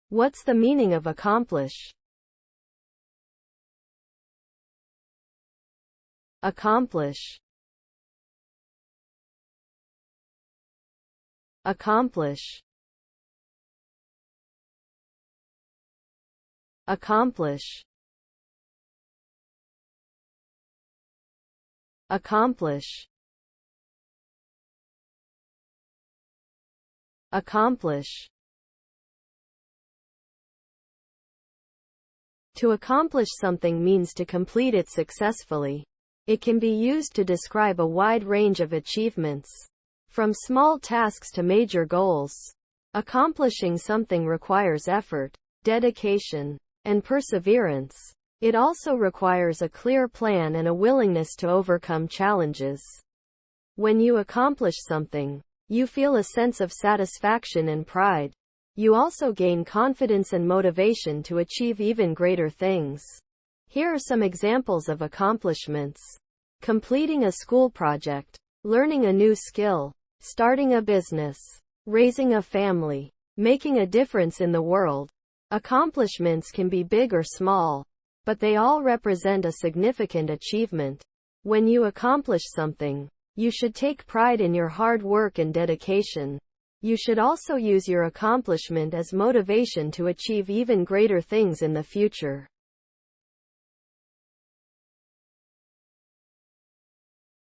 What's the meaning of accomplish? Accomplish. Accomplish. Accomplish. Accomplish. Accomplish. To accomplish something means to complete it successfully. It can be used to describe a wide range of achievements, from small tasks to major goals. Accomplishing something requires effort, dedication, and perseverance. It also requires a clear plan and a willingness to overcome challenges. When you accomplish something, you feel a sense of satisfaction and pride. You also gain confidence and motivation to achieve even greater things. Here are some examples of accomplishments: completing a school project, learning a new skill, starting a business, raising a family, making a difference in the world. Accomplishments can be big or small, but they all represent a significant achievement. When you accomplish something, you should take pride in your hard work and dedication. You should also use your accomplishment as motivation to achieve even greater things in the future.